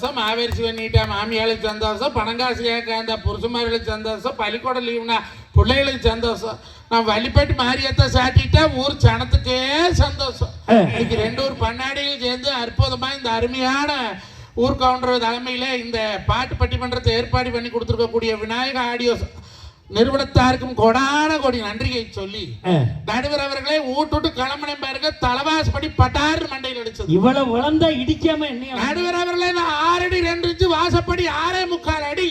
சந்தோஷம், மாவேரிசி பண்ணிட்டா மாமியாளுக்கு சந்தோஷம், பணங்காசு கேட்க அந்த புருஷமார்களுக்கு சந்தோஷம், பள்ளிக்கூட லீவுனா பிள்ளைகளுக்கு சந்தோஷம். நான் வழிபட்டு மாரியத்தை சாட்டிட்டா ஊர் சனத்துக்கே சந்தோஷம். இன்னைக்கு 2 ஊர் பண்ணாடிகள் சேர்ந்து அற்புதமா இந்த அருமையான ஊர் கவுண்டர் தலைமையில இந்த பாட்டு பட்டிமன்றத்தை ஏற்பாடு பண்ணி கொடுத்துருக்கக்கூடிய விநாயக ஆடியோ நிறுவனத்தாருக்கும் கொடான கோடி நன்றியை சொல்லி நடுவர் அவர்களே ஊட்டு கிளம்பின பாருங்க. தலவாசப்படி பட்டாறு மண்டையில் அடிச்சது. இவ்வளவு வளர்ந்தா இடிக்காம என்ன நடுவர் அவர்களே, 6 அடி 2 இன்ச்சு வாசப்படி 6.25 அடி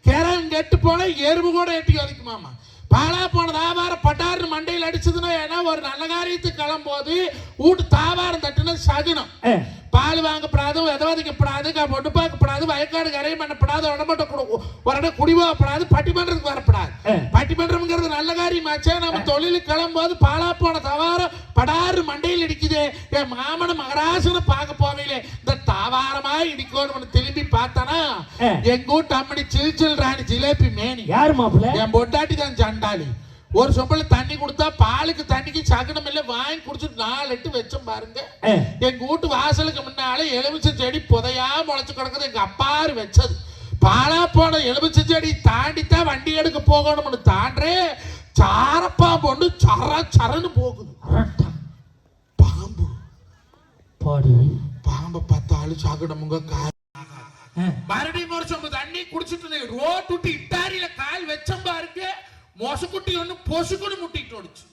கிரம் கெட்டு போன எறும்பு கூட எட்டி வலிக்குமாமா. பாலா போன தாவாரம் பட்டாறு மண்டையில் அடிச்சதுன்னா ஏன்னா ஒரு நல்ல காரியத்துக்கு கிளம்போது வீட்டு தாவாரம் தட்டுனா சகுனம். பால் வாங்கப்படாது, விதவாதிக்கப்படாது, பொண்ணு பார்க்கப்படாது, வயக்காடு கரையும் பண்ணப்படாது, உடம்பட்ட குடிபோகப்படாது, பட்டிமன்றத்துக்கு வரப்படாது. பட்டிமன்றம்ங்கிறது நல்ல காரியமாச்சே. நம்ம தொழிலுக்கு கிளம்போது பாலா போன தவாரம் படாறு மண்டையில் இடிக்குது. என் மாமன மகராசனை பார்க்க போவையிலே இந்த தாவாரமா இடிக்கணும் திரும்பி பார்த்தானா எங்க வீட்டு அம்மனி சில்சில் ராணி ஜிலேபி மேனி. யாரு மாப்பிள்ள? என் பொட்டாட்டி தான் சண்டாளி. ஒரு சொம்பல தண்ணி கொடுத்தா பாலுக்கு தண்ணிக்கு சகனம் இல்ல வாங்கி குடிச்சுட்டு 4 எட்டு வச்சோம் பாருங்க. எங்க வீட்டு வாசலுக்கு முன்னால எலுமிச்சை செடி புதையா முளைச்சு கிடக்குது. எங்க அப்பாரு வச்சது. பாலா போன எலுமிச்சை செடி தாண்டித்தான் வண்டி எடுக்க போகணும்னு தாண்டே சாரப்பா பொண்ணு சரன்னு போகுது. பாம்பு பாம்பை பார்த்தாலும் சகனமுங்க மறுபடியும் ஒரு சொம்பு தண்ணி குடிச்சிட்டு ரோட்டு விட்டு இட்டாரியில கால் வச்சம் பாருங்க. மொசக்குட்டி ஒண்ணு பொசுக்குன்னு முட்டிட்டு ஓடிச்சு.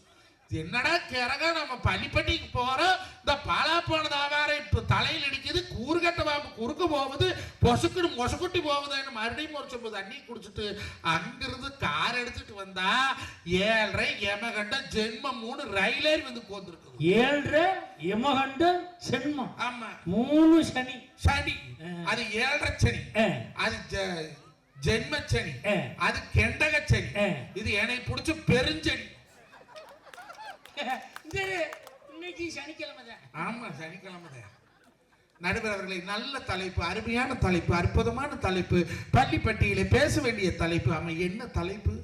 என்னடா கிறகா நம்ம பள்ளிப்பட்டிக்கு போறோம், இந்த பாலா போன தாவாரம் இப்ப தலையில் இடிக்குது, கூறுகட்ட பாம்பு குறுக்க போகுது, பொசுக்குன்னு மொசக்குட்டி போகுதுன்னு மறுபடியும் ஒரு சொம்பு தண்ணி குடிச்சிட்டு அங்கிருந்து கார் எடுத்துட்டு வந்தா 7:30 யமகண்ட ஜென்மம் 3 ரயிலேறி வந்து கோந்துருக்கு. 7:30 யமகண்ட ஜென்மம். ஆமா 3 சனி. அது 7:30 சனி, அது ஜென்ம சனி, அது கெண்டக சனி, இது என்னை பிடிச்ச பெருஞ்சனி. இன்னைக்கு சனிக்கிழமை. ஆமா சனிக்கிழமை. நடுவர் அவர்களை நல்ல தலைப்பு, அருமையான தலைப்பு, அற்புதமான தலைப்பு, பள்ளிப்பட்டியிலே பேச வேண்டிய தலைப்பு. ஆமா என்ன தலைப்பு?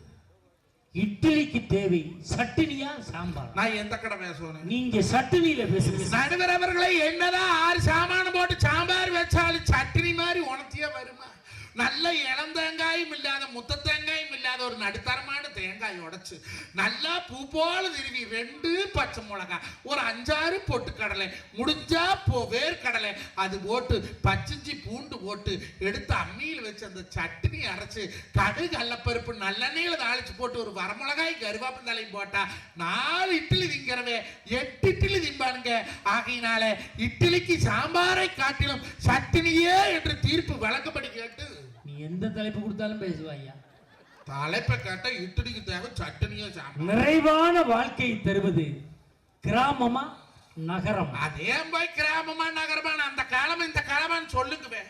இட்லிக்கு தேவை சட்டினியா சாம்பார். நான் எந்த கடை பேசுவேன்? நீங்க சட்டினியில பேசுறீங்க. நடுவர் அவர்களை என்னதான் 6 சாமான போட்டு சாம்பார் வச்சாலும் சட்டினி மாதிரி உணர்த்தியா வருமா? நல்ல இளந்தேங்காயும் இல்லாத முத்த தேங்காயும் இல்லாத ஒரு நடுத்தரமான தேங்காய் உடைச்சு நல்லா பூ போல திருவி 2 பச்சை மிளகாய், ஒரு 5-6 பொட்டுக்கடலை, முடிஞ்சா வேர்க்கடலை அது போட்டு பச்சைஞ்சி பூண்டு போட்டு எடுத்து அம்மியில் வச்சு அந்த சட்னி அரைச்சு கடுகு கடலப்பருப்பு நல்லெண்ணெயில தாளிச்சு போட்டு ஒரு வரமிளகாய் கருவேப்பிலையும் போட்டா 4 இட்லி திங்கிறவே 8 இட்லி திம்பானுங்க. ஆகையினால இட்லிக்கு சாம்பாரை காட்டிலும் சட்னியே என்று தீர்ப்பு வழக்கப்படி கேட்டு எந்த தலைப்பு கொடுத்தாலும் பேசுவாயா. தலைப்பை கேட்டா இட்லிக்கு தேவை சட்னியோ சாம்பார். நிறைவான வாழ்க்கை தருவது கிராமமா நகரம்? அதே போய் கிராமமா நகரமா அந்த காலம் இந்த காலமான்னு சொல்லுங்க.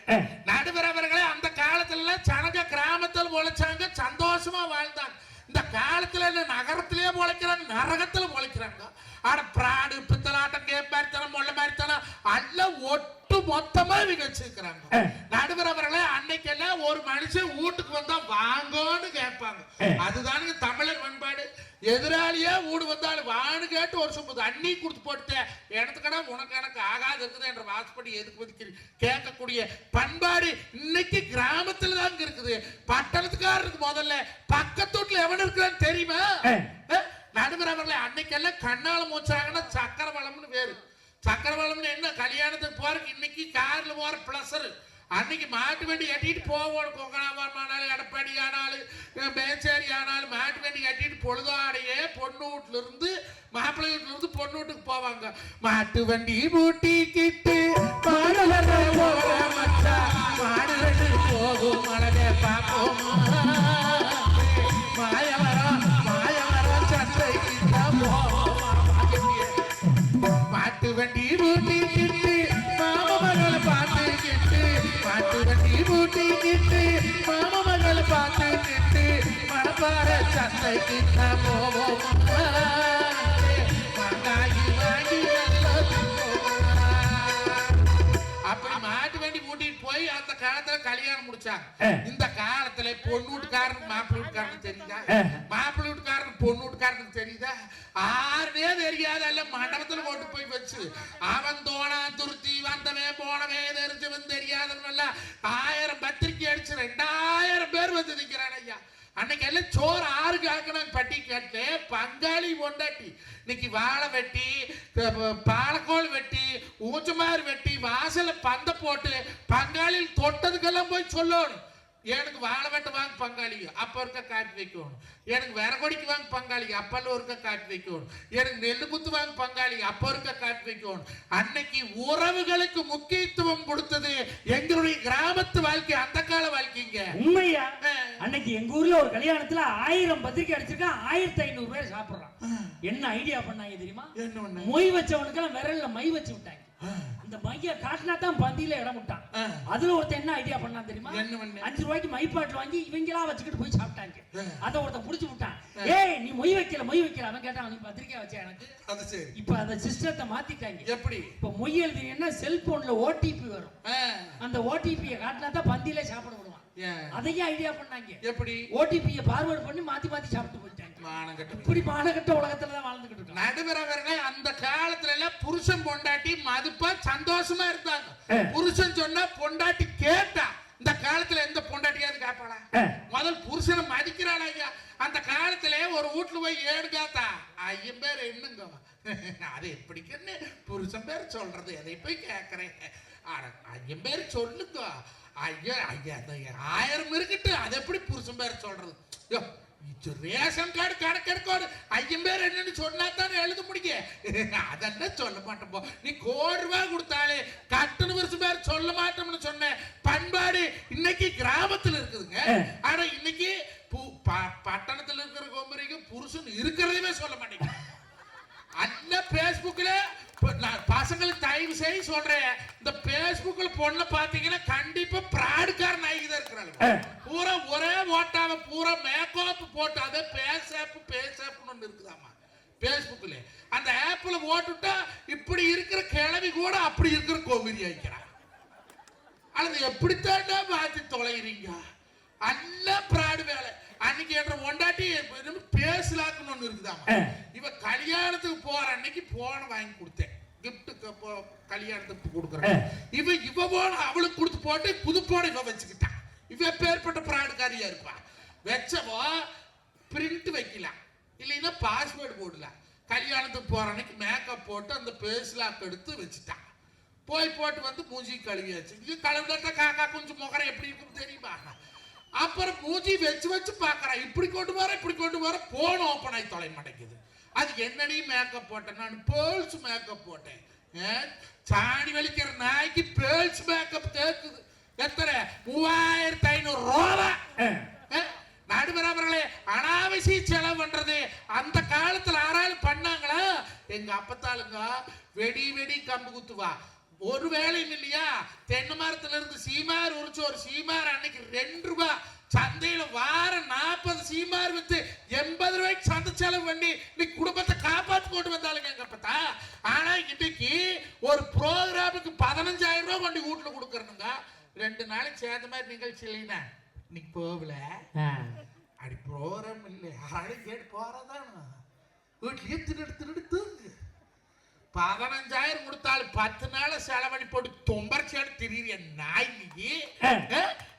நடுவர் அவர்களே, அந்த காலத்துல சனக கிராமத்தில் உழைச்சாங்க, சந்தோஷமா வாழ்ந்தாங்க. இந்த காலத்துல நகரத்திலேயே உழைக்கிறாங்க, நரகத்துல உழைக்கிறாங்க. ஆனா பிராடு பித்தலாட்டம் கேப்பாரித்தனம் முள்ள மாதிரித்தனம் அல்ல ஒட்டு மொத்தமா நிகழ்ச்சிருக்கிறாங்க. நடுவர் அவர்களே, அன்னைக்கெல்லாம் ஒரு மனுஷன் வீட்டுக்கு வந்தா வாங்கன்னு கேட்பாங்க. அதுதானுங்க தமிழர் பண்பாடு. எதிராளியே வீடு வந்தாலும் வான்னு கேட்டு ஒரு சொம்பு தண்ணி கொடுத்து போட்டுட்டேன் எனத்துக்கடா உனக்கு எனக்கு ஆகாது இருக்குது என்ற வாசப்படி எதுக்கு ஒதுக்கிறீ கேட்கக்கூடிய பண்பாடு இன்னைக்கு கிராமத்துல தான் இருக்குது. பட்டணத்துக்காரருக்கு முதல்ல பக்கத்து வீட்டுல எவன் இருக்கிறான்னு தெரியுமா? நடுவர் அவர்களை அன்னைக்கெல்லாம் கண்ணால மூச்சாங்கன்னா சக்கரவளம்னு பேரு. சக்கரவளம்னு என்ன? கல்யாணத்துக்கு போறதுக்கு இன்னைக்கு கார்ல போற பிளஸர். அன்னைக்கு மாட்டு வண்டி கட்டிட்டு போவோம். கொங்கனாவரம் ஆனாலும் எடப்பாடி ஆனாலும் மேச்சேரி ஆனாலும் மாட்டு வண்டி கட்டிட்டு பொழுதாடையே பொண்ணு வீட்டுல இருந்து மாப்பிள்ளை வீட்டுல இருந்து பொண்ணு வீட்டுக்கு போவாங்க. மாட்டு வண்டி பூட்டிக்கிட்டு மாடு போகும் மழை பார்ப்போம். மாயவரம் சந்தைக்கு மாட்டு வண்டி பூட்டிக்கிட்டு மாம மகளை பார்த்துக்கிட்டு, மாட்டு வண்டி பூட்டிக்கிட்டு மாம மகளை பார்த்துக்கிட்டு மணப்பாற சந்தைக்கு போவோம். அப்படி மாட்டு வண்டி கூட்டிட்டு போய் அந்த காலத்துல கல்யாணம் முடிச்சாங்க. இந்த காலத்துல பொண்ணு வீட்டுக்காரன் மாப்பிள்ளை வீட்டுக்காரன் தெரியுங்க. மாப்பிள்ளை வீட்டுக்காரன் பொண்ணு ஊர்க்காரனுக்கு தெரியுதா? ஆறுனே தெரியாத அல்ல மண்டபத்துல கொண்டு போய் வச்சு அவன் தோணா துருத்தி வந்தவன் போனவன் தெரிஞ்சவன் தெரியாதவன் 1000 பத்திரிக்கை அடிச்சு 2000 பேர் வந்து நிக்கிறான் ஐயா. அன்னைக்கு எல்லாம் சோறு ஆறுக்கு ஆக்கணும் பட்டி கேட்டு பங்காளி பொண்டாட்டி இன்னைக்கு வாழை வெட்டி பாலக்கோள் வெட்டி ஊச்சமாறு வெட்டி வாசல பந்த போட்டு பங்காளியில் தொட்டதுக்கெல்லாம் போய் சொல்லணும். எனக்கு வாழை வெட்ட வாங்க பங்காளி அப்ப இருக்க காட்டி வைக்கணும். எனக்கு விறகொடிக்கு வாங்க பங்காளி அப்பல்ல இருக்க காட்டி வைக்கணும். எனக்கு நெல்லு குத்து வாங்க பங்காளி அப்ப இருக்க காட்டி வைக்கணும். அன்னைக்கு உறவுகளுக்கு முக்கியத்துவம் கொடுத்தது எங்களுடைய கிராமத்து வாழ்க்கை, அந்த கால வாழ்க்கைங்க. உண்மையா? அன்னைக்கு எங்க ஊர்ல ஒரு கல்யாணத்துல 1000 பத்திரிக்கை அடிச்சிருக்கான், 1500 பேர் சாப்பிடுறான். என்ன ஐடியா பண்ணாங்க தெரியுமா? மொய் வச்சவனுக்கு விரல்ல மை வச்சு விட்டாங்க. அந்த மைய காட்டினா தான் பந்தியில இடம் விட்டான். அதுல ஒருத்தன் என்ன ஐடியா பண்ணா தெரியுமா? 5 ரூபாய்க்கு மை பாட்டில் வாங்கி இவங்களா வச்சுக்கிட்டு போய் சாப்பிட்டாங்க. அத ஒருத்தன் புடிச்சு விட்டான். ஏய் நீ மொய் வைக்கல மொய் வைக்கல. அவன் கேட்டான் நீ பத்திரிக்கை வச்ச எனக்கு. அது சரி. இப்ப அந்த சிஸ்டத்தை மாத்திட்டாங்க. எப்படி? இப்ப மொய் எழுதினா செல்போன்ல ஓடிபி வரும். அந்த ஓடிபியை காட்டினா தான் பந்தியில சாப்பிட விடுவான். அதையும் ஐடியா பண்ணாங்க. எப்படி? ஓடிபியை ஃபார்வர்ட் பண்ணி மாத்தி மாத்தி சாப்பிட்டு போயிட்டாங்க. இப்படி மானகட்ட உலகத்துல தான் வாழ்ந்துகிட்டு இருக்கோம். நடுவரவர்கள் அந்த காலத்துல எல்லாம் புருஷன் பொண்டாட்டி மதுப்பா சந்தோஷமா இருந்தாங்க. புருஷன் சொன்னா பொண்டாட்டி கேட்டா. இந்த காலத்துல எந்த பொண்டாட்டியாவது கேட்பாளா? முதல் புருஷனை மதிக்கிறாள் ஐயா. அந்த காலத்துல ஒரு வீட்டுல போய் ஏடுகாத்தா 5 பேர் என்னங்க அது எப்படிக்குன்னு புருஷன் பேர் சொல்றது எதை போய் கேட்கறேன். 5 பேர் சொல்லுங்க ஐயா. ஐயா 1000 இருக்கட்டு அது எப்படி புருஷன் பேர் சொல்றது? ரேஷன் கார்டு கணக்கெடுக்கோடு 5 பேர் என்னன்னு சொன்னா தானே எழுத முடியும். அதெல்லாம் சொல்ல மாட்டோம். நீ ₹1 கொடுத்தாலே கட்டண வருஷம் பேர் சொல்ல மாட்டோம்னு சொன்ன பண்பாடு இன்னைக்கு கிராமத்துல இருக்குதுங்க. ஆனா இன்னைக்கு பட்டணத்துல இருக்கிற கோமரிக்கு புருஷன் இருக்கிறதையுமே சொல்ல மாட்டேங்க. அந்த பேஸ்புக்ல பசங்களுக்கு தயவு செய்து சொல்றேன், இந்த பேஸ்புக்ல பொண்ணு பாத்தீங்கன்னா கண்டிப்பா பிராடுக்கார நாய்க்கு தான் இருக்கிறாங்க. பூரா ஒரே ஓட்டாவ பூரா மேக்கப் போட்டு அதே பேஸ்ஆப்னு ஒண்ணு இருக்குதாமா பேஸ்புக்ல. அந்த ஆப்ல ஓட்டுட்டா இப்படி இருக்கிற கிழவி கூட அப்படி இருக்கிற கோமரி ஆயிக்கிறான். அது எப்படித்தான் மாத்தி தொலைகிறீங்க? அல்ல பிராடு வேலை. அன்னைக்கு என்ற ஒண்டாட்டி பேசலாக்குன்னு ஒண்ணு இருக்குதாமா. இவ கல்யாணத்துக்கு போற அன்னைக்கு போன வாங்கி கொடுத்தேன். கிஃப்ட்டுக்கு கல்யாணத்துக்கு கொடுக்குறேன். இவ போன அவளுக்கு கொடுத்து போட்டு புது போன இவ வச்சுக்கிட்டான். இவ பேர்பட்ட பிராடுக்காரியா இருப்பா. வச்சவோ பிரிண்ட் வைக்கலாம், இல்லைன்னா பாஸ்வேர்டு போடலாம். கல்யாணத்துக்கு போற அன்னைக்கு மேக்கப் போட்டு அந்த பேஸ்லாக் எடுத்து வச்சுட்டான். போய் போட்டு வந்து மூஞ்சி கழுவியாச்சு. இது கழுவிட்டா காக்கா கொஞ்சம் முகரை எப்படி இருக்குன்னு தெரியுமா? அப்புறம் மூஞ்சி வச்சு வச்சு பாக்குறா. இப்படி கொண்டு வர போன் ஓப்பன் ஆகி தொலை மாட்டேங்குது. அது என்னடி மேக்கப் போட்டேன்? நான் பேர்ல்ஸ் மேக்கப் போட்டேன். சாணி வலிக்கிற நாய்க்கு பேர்ல்ஸ் மேக்கப் கேக்குது. எத்தனை? ₹3500. நடுவரவர்களே அனாவசிய செலவு பண்றது அந்த காலத்துல யாராவது பண்ணாங்களா? எங்க அப்பத்தாளுங்க வெடி கம்பு குத்துவா. ஒரு வேலையும் இல்லையா? தென்னை மரத்துல இருந்து சீமார் உரிச்சு ஒரு சீமார் அன்னைக்கு ₹2. சந்தையில வாரம் 40 சீமார் வித்து ₹80 சந்தை செலவு பண்ணி இன்னைக்கு குடும்பத்தை காப்பாத்தி கொண்டு வந்தாலுங்க எங்க அப்பத்தா. ஆனா இன்னைக்கு ஒரு ப்ரோக்ராமுக்கு ₹15,000 கொண்டு வீட்டுல கொடுக்கறனுங்க. 2 நாளைக்கு சேர்ந்த மாதிரி நிகழ்ச்சி இல்லைன்னா இன்னைக்கு போகல. அப்படி ப்ரோக்ராம் இல்லை, ஆளு கேட்டு போறதான் வீட்டுல எடுத்துட்டு தூங்கு. 15,000 கொடுத்தாலும் 10 நாள் செலவழி போட்டு தொம்பரிச்சாடு திரிய நாய்.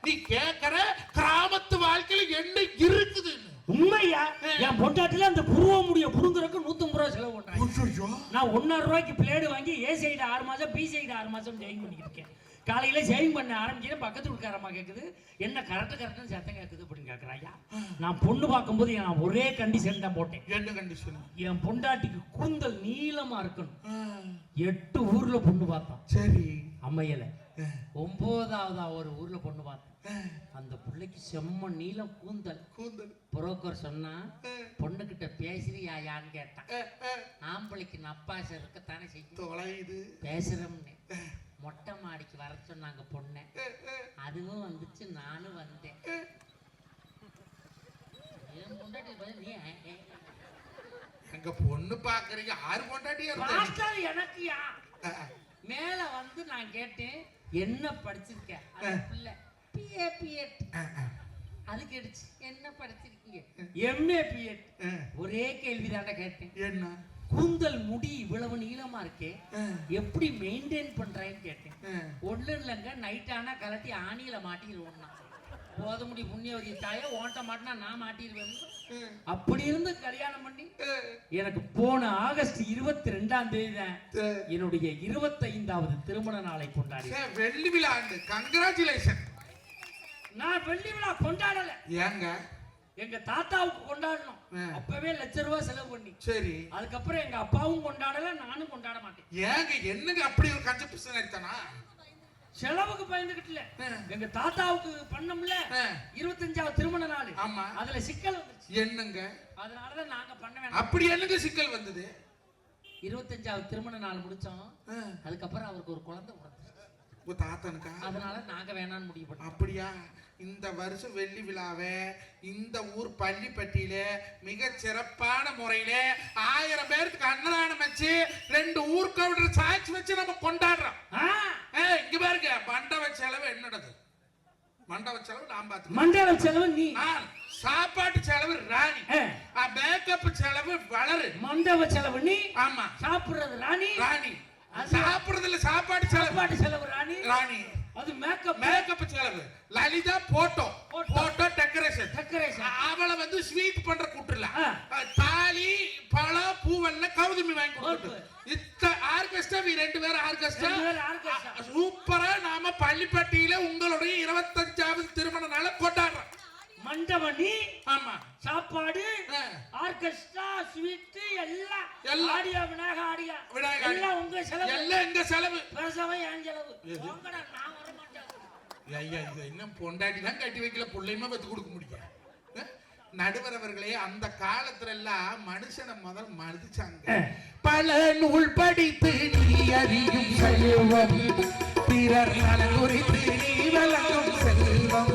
நீ கேட்கற கிராமத்து வாழ்க்கையில என்ன இருக்குது? உண்மையா? என் பொண்டாட்டில அந்த புருவ முடிய புடுங்குறதுக்கு ₹150 செலவு பண்றாங்க. நான் ₹1.5 பிளேடு வாங்கி ஏ சைடு 6 மாசம் பி சைடு 6 மாசம் ஜெயின் பண்ணிட்டு இருக்கேன். காலையில சேவிங் பண்ண ஆரம்பிக்கிறேன். பக்கத்து வீட்டுக்காரமா கேக்குது, என்ன கரெக்டா சத்தம் கேக்குது அப்படின்னு கேக்குறாயா. நான் பொண்ணு பார்க்கும்போது நான் ஒரே கண்டிஷன் தான் போட்டேன். என்ன கண்டிஷன்? என் பொண்டாட்டிக்கு கூந்தல் நீளமா இருக்கணும். 8 ஊர்ல பொண்ணு பார்த்தோம். சரி, அமையல. 9வது ஒரு ஊர்ல பொண்ணு பார்த்தோம். அந்த பிள்ளைக்கு செம்ம நீளம் கூந்தல். புரோக்கர் சொன்னா பொண்ணு கிட்ட பேசுறியாயான்னு கேட்டான். ஆம்பளைக்கு நப்பாச இருக்கத்தானே செய்யுது, பேசுறோம்னு. மொட்டை மாடிக்கு வர சொன்னாங்க பொண்ணை. அதுவும் வந்துச்சு, நானும் வந்தேன். எங்க பொண்ணு பாக்குறீங்க? 6 பொண்டாட்டியா எனக்கு மேல வந்து நான் கேட்டேன், என்ன படிச்சிருக்க? பிள்ளை அது கேட்டுச்சு. என்ன படிச்சிருக்கீங்க? MA BEd. ஒரே கேள்விதான்டா கேட்டேன். என்ன? கூந்தல் முடி இவ்வளவு நீளமா இருக்கே, எப்படி மெயின்டைன் பண்றேன்னு கேட்டேன். ஒண்ணு இல்லைங்க, நைட் ஆனா கலட்டி ஆணியில மாட்டிடுவோம்னா. போத முடி புண்ணியவதி தாய ஓட்ட மாட்டினா நான் மாட்டிடுவேன். அப்படி இருந்து கல்யாணம் பண்ணி எனக்கு போன ஆகஸ்ட் 22ஆம் தேதி தான் என்னுடைய 25வது திருமண நாளை கொண்டாடி. வெள்ளி விழா. கங்க்ராச்சுலேஷன். நான் வெள்ளி விழா கொண்டாடல. ஏங்க? எங்க தாத்தாவுக்கு கொண்டாடணும். அப்பவே ₹1,00,000 செலவு பண்ணி. சரி. அதுக்கப்புறம் எங்க அப்பாவும் கொண்டாடல, நானும் கொண்டாட மாட்டேன். ஏங்க என்னங்க அப்படி ஒரு கஞ்ச பிசன் எடுத்தானா? செலவுக்கு பயந்துகிட்டல. எங்க தாத்தாவுக்கு பண்ணோம்ல 25வது திருமண நாள். ஆமா. அதுல சிக்கல் வந்துச்சு. என்னங்க? அதனாலதான் நாங்க பண்ண வேண்டாம். அப்படி என்னங்க சிக்கல் வந்தது? 25வது திருமண நாள் முடிச்சோம். அதுக்கப்புறம் அவருக்கு ஒரு குழந்தை பிறந்துச்சு. தாத்தனுக்கா? அதனால நாங்க வேணாம்னு முடிவு பண்ணோம். அப்படியா? இந்த வருஷம் வெள்ளி விழாவை இந்த ஊர் பள்ளிப்பட்டியில மிக சிறப்பான முறையில 1000 பேருக்கு அன்னதானம் வச்சு 2 ஊர் கவுண்டர் சாட்சி வச்சு நம்ம கொண்டாடுறோம். இங்க பாருங்க, மண்டப செலவு என்னடது? மண்டப செலவு நான் பார்த்து. மண்டப செலவு நீ. சாப்பாட்டு செலவு ராணி. மேக்கப் செலவு வளரு. மண்டப செலவு நீ. ஆமா. சாப்பிடுறது ராணி. ராணி. சாப்பிடுறதுல சாப்பாடு செலவு ராணி. ராணி. அது மேக்கப் செலவு லலிதா. Photo decoration. அவளை வந்து ஸ்வீட் பண்ற கூட்டுல தாலி பழம் பூவெல்லாம் கௌதமி வாங்கி கொடுத்து ஆர்கெஸ்ட்ரா 2 பேர் ஆர்கெஸ்ட்ரா சூப்பரா நாம பள்ளிப்பட்டியில உங்களுடைய 25வது திருமண நாளை கொண்டாடுறோம். மண்டபணி. ஆமா. சாப்பாடு, ஆர்கெஸ்ட்ரா, ஸ்வீட் எல்லாம் ஆடியா விநாயகா எல்லாம் உங்க செலவு. எல்லாம் எங்க செலவு. பிரசவம் என் செலவு. போங்கடா, நான் வர மாட்டேன். ஐயா, இது என்ன பொண்டாட்டி தான் கட்டி வைக்கல, புள்ளையுமா பத்து கொடுக்க முடியும். நடுவர் அவர்களே, அந்த காலத்துல எல்லாம் மனுஷனை முதல் மதிச்சாங்க. பல நூல் படித்து நீ அறியும் செல்வம், பிறர் நலன் குறித்து நீ வழங்கும் செல்வம்,